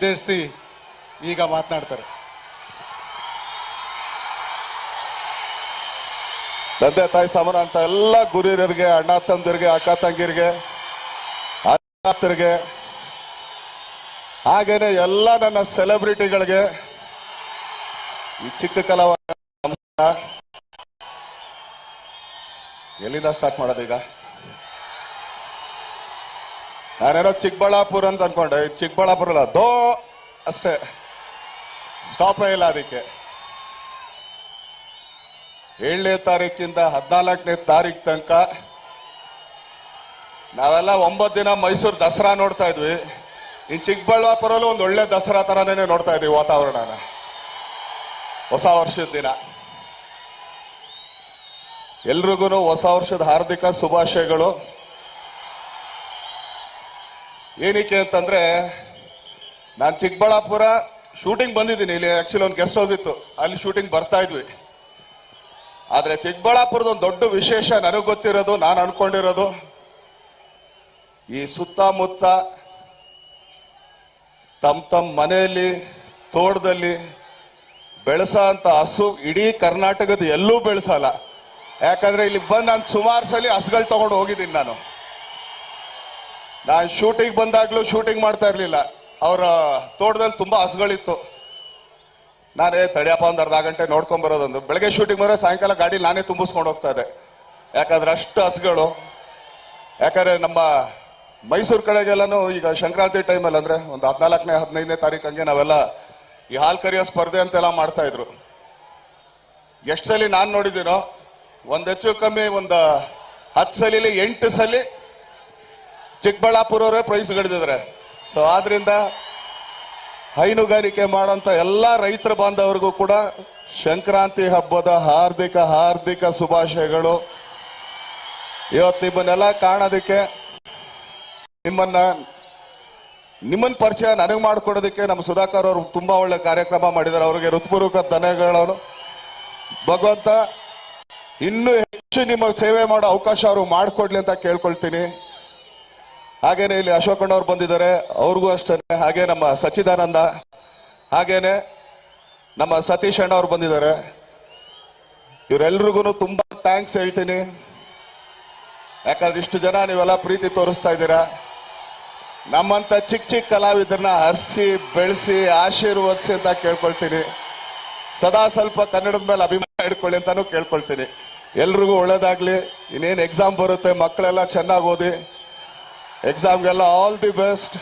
ರಾಜೇಶ್ ಈಗ ಮಾತನಾಡ್ತಾರೆ. ತಂದೆ ತಾಯಿ ಸಮಾನ ಅಂತ ಎಲ್ಲ ಗುರಿಯರಿಗೆ, ಅಣ್ಣ ತಮ್ಮದಿರಿಗೆ, ಅಕ್ಕ ತಂಗಿರಿಗೆ, ಅಣ್ಣರಿಗೆ, ಹಾಗೇನೆ ಎಲ್ಲ ನನ್ನ ಸೆಲೆಬ್ರಿಟಿಗಳಿಗೆ, ಈ ಚಿಕ್ಕ ಕಲಾವಿದ ನಮಸ್ಕಾರ. ಎಲ್ಲಿಂದ ಸ್ಟಾರ್ಟ್ ಮಾಡೋದು ಈಗ? ನಾನೇನೋ ಚಿಕ್ಕಬಳ್ಳಾಪುರ ಅಂತ ಅನ್ಕೊಂಡೆ. ಚಿಕ್ಕಬಳ್ಳಾಪುರ ಅಲ್ಲ, ದೋ ಅಷ್ಟೇ, ಸ್ಟಾಪೇ ಇಲ್ಲ ಅದಕ್ಕೆ. 7ನೇ ತಾರೀಕಿಂದ 14ನೇ ತಾರೀಕು ತನಕ ನಾವೆಲ್ಲ 9 ದಿನ ಮೈಸೂರು ದಸರಾ ನೋಡ್ತಾ ಇದ್ವಿ. ಇನ್ನು ಚಿಕ್ಕಬಳ್ಳಾಪುರಲ್ಲೂ ಒಂದು ಒಳ್ಳೆ ದಸರಾ ತರನೇ ನೋಡ್ತಾ ಇದ್ವಿ ವಾತಾವರಣನ. ಹೊಸ ವರ್ಷದ ದಿನ ಎಲ್ರಿಗೂ ಹೊಸ ವರ್ಷದ ಹಾರ್ದಿಕ ಶುಭಾಶಯಗಳು. ಏನಕ್ಕೆ ಅಂತಂದ್ರೆ, ನಾನು ಚಿಕ್ಕಬಳ್ಳಾಪುರ ಶೂಟಿಂಗ್ ಬಂದಿದ್ದೀನಿ. ಇಲ್ಲಿ ಆಕ್ಚುಲಿ ಒಂದು ಗೆಸ್ಟ್ ಹೌಸ್ ಇತ್ತು, ಅಲ್ಲಿ ಶೂಟಿಂಗ್ ಬರ್ತಾ ಇದ್ವಿ. ಆದ್ರೆ ಚಿಕ್ಕಬಳ್ಳಾಪುರದ ಒಂದು ದೊಡ್ಡ ವಿಶೇಷ ನನಗೆ ಗೊತ್ತಿರೋದು, ನಾನು ಅನ್ಕೊಂಡಿರೋದು, ಈ ಸುತ್ತಮುತ್ತ ತಮ್ಮ ಮನೆಯಲ್ಲಿ ತೋಟದಲ್ಲಿ ಬೆಳೆಸೋ ಅಂತ ಹಸು ಇಡೀ ಕರ್ನಾಟಕದ ಎಲ್ಲೂ ಬೆಳೆಸಲ್ಲ. ಯಾಕಂದ್ರೆ ಇಲ್ಲಿ ಬಂದು ನಾನು ಸುಮಾರು ಸಲ ಹಸುಗಳು ತಗೊಂಡು ಹೋಗಿದ್ದೀನಿ. ನಾನು ಶೂಟಿಂಗ್ ಬಂದಾಗ್ಲೂ ಶೂಟಿಂಗ್ ಮಾಡ್ತಾ ಇರ್ಲಿಲ್ಲ. ಅವರ ತೋಟದಲ್ಲಿ ತುಂಬಾ ಹಸುಗಳಿತ್ತು. ನಾನೇ ತಡಿಯಪ್ಪ ಒಂದು ಅರ್ಧ ಗಂಟೆ ನೋಡ್ಕೊಂಡ್ ಬರೋದೊಂದು. ಬೆಳಗ್ಗೆ ಶೂಟಿಂಗ್ ಬರೋ ಸಾಯಂಕಾಲ ಗಾಡಿ ನಾನೇ ತುಂಬಿಸ್ಕೊಂಡು ಹೋಗ್ತಾ ಇದ್ದೆ. ಯಾಕಂದ್ರೆ ಅಷ್ಟು ಹಸುಗಳು. ಯಾಕಂದ್ರೆ ನಮ್ಮ ಮೈಸೂರು ಕಡೆಗೆಲ್ಲನೂ ಈಗ ಸಂಕ್ರಾಂತಿ ಟೈಮಲ್ಲಿ ಅಂದ್ರೆ ಒಂದು 14ನೇ 15ನೇ ತಾರೀಕು ಹಂಗೆ ನಾವೆಲ್ಲ ಈ ಹಾಲು ಕರಿಯೋ ಸ್ಪರ್ಧೆ ಅಂತೆಲ್ಲ ಮಾಡ್ತಾ ಇದ್ರು. ಎಷ್ಟು ಸಲ ನಾನು ನೋಡಿದ್ದೀನೋ, ಒಂದು ಹೆಚ್ಚು ಕಮ್ಮಿ ಒಂದು 10 ಸಲ 8 ಸಲ ಚಿಕ್ಕಬಳ್ಳಾಪುರವರೇ ಪ್ರೈಸ್ ಗಳಿದ್ದಾರೆ. ಸೊ ಆದ್ರಿಂದ ಹೈನುಗಾರಿಕೆ ಮಾಡೋಂಥ ಎಲ್ಲ ರೈತರ ಬಾಂಧವರಿಗೂ ಕೂಡ ಸಂಕ್ರಾಂತಿ ಹಬ್ಬದ ಹಾರ್ದಿಕ ಶುಭಾಶಯಗಳು. ಇವತ್ತು ನಿಮ್ಮನ್ನೆಲ್ಲ ಕಾಣೋದಕ್ಕೆ, ನಿಮ್ಮನ್ನ ಪರಿಚಯ ನನಗೆ ಮಾಡಿಕೊಡೋದಕ್ಕೆ ನಮ್ಮ ಸುಧಾಕರ್ ಅವರು ತುಂಬಾ ಒಳ್ಳೆ ಕಾರ್ಯಕ್ರಮ ಮಾಡಿದ್ದಾರೆ. ಅವರಿಗೆ ಹೃತ್ಪೂರ್ವಕ ಧನ್ಯವಾದಗಳು. ಭಗವಂತ ಇನ್ನೂ ಹೆಚ್ಚು ನಿಮ್ಮ ಸೇವೆ ಮಾಡೋ ಅವಕಾಶ ಅವರು ಮಾಡಿಕೊಡ್ಲಿ ಅಂತ ಕೇಳ್ಕೊಳ್ತೀನಿ. ಹಾಗೇನೆ ಇಲ್ಲಿ ಅಶೋಕಣ್ಣ ಅವ್ರು ಬಂದಿದ್ದಾರೆ, ಅವ್ರಿಗೂ ಅಷ್ಟೇ. ಹಾಗೆ ನಮ್ಮ ಸಚ್ಚಿದಾನಂದ, ಹಾಗೇನೆ ನಮ್ಮ ಸತೀಶ್ ಅಣ್ಣ ಅವ್ರು ಬಂದಿದ್ದಾರೆ. ಇವರೆಲ್ರಿಗೂ ತುಂಬಾ ಥ್ಯಾಂಕ್ಸ್ ಹೇಳ್ತೀನಿ. ಯಾಕಂದ್ರೆ ಇಷ್ಟು ಜನ ನೀವೆಲ್ಲ ಪ್ರೀತಿ ತೋರಿಸ್ತಾ ಇದ್ದೀರಾ. ನಮ್ಮಂತ ಚಿಕ್ಕ ಕಲಾವಿದರನ್ನ ಹರಿಸಿ ಬೆಳೆಸಿ ಆಶೀರ್ವದಿಸಿ ಅಂತ ಕೇಳ್ಕೊಳ್ತೀನಿ. ಸದಾ ಸ್ವಲ್ಪ ಕನ್ನಡದ ಮೇಲೆ ಅಭಿಮಾನ ಇಟ್ಕೊಳ್ಳಿ ಅಂತಾನು ಕೇಳ್ಕೊಳ್ತೀನಿ. ಎಲ್ರಿಗೂ ಒಳ್ಳೇದಾಗ್ಲಿ. ಇನ್ನೇನು ಎಕ್ಸಾಮ್ ಬರುತ್ತೆ, ಮಕ್ಕಳೆಲ್ಲ ಚೆನ್ನಾಗಿ ಓದಿ. ಎಕ್ಸಾಮ್ಗೆಲ್ಲ ಆಲ್ ದಿ ಬೆಸ್ಟ್.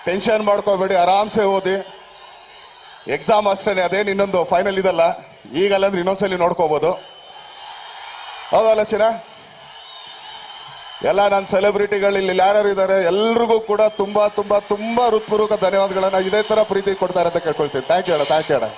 ಟೆನ್ಷನ್ ಮಾಡ್ಕೋಬೇಡಿ, ಆರಾಮ್ಸೆ ಓದಿ. ಎಕ್ಸಾಮ್ ಅಷ್ಟೇ, ಅದೇನು ಇನ್ನೊಂದು ಫೈನಲ್ ಇದಲ್ಲ. ಈಗಲ್ಲಂದ್ರೆ ಇನ್ನೊಂದ್ಸಲಿ ನೋಡ್ಕೋಬಹುದು. ಹೌದಲ್ಲ ಚಿನ್ನ? ಎಲ್ಲ ನನ್ನ ಸೆಲೆಬ್ರಿಟಿಗಳು ಇಲ್ಲಿ ಯಾರ್ಯಾರು ಇದ್ದಾರೆ ಎಲ್ರಿಗೂ ಕೂಡ ತುಂಬಾ ಹೃತ್ಪೂರ್ವಕ ಧನ್ಯವಾದಗಳನ್ನ ಇದೇ ತರ ಪ್ರೀತಿ ಕೊಡ್ತಾರೆ ಅಂತ ಕೇಳ್ಕೊಳ್ತೀನಿ. ಥ್ಯಾಂಕ್ ಯು ಅಣ್ಣ.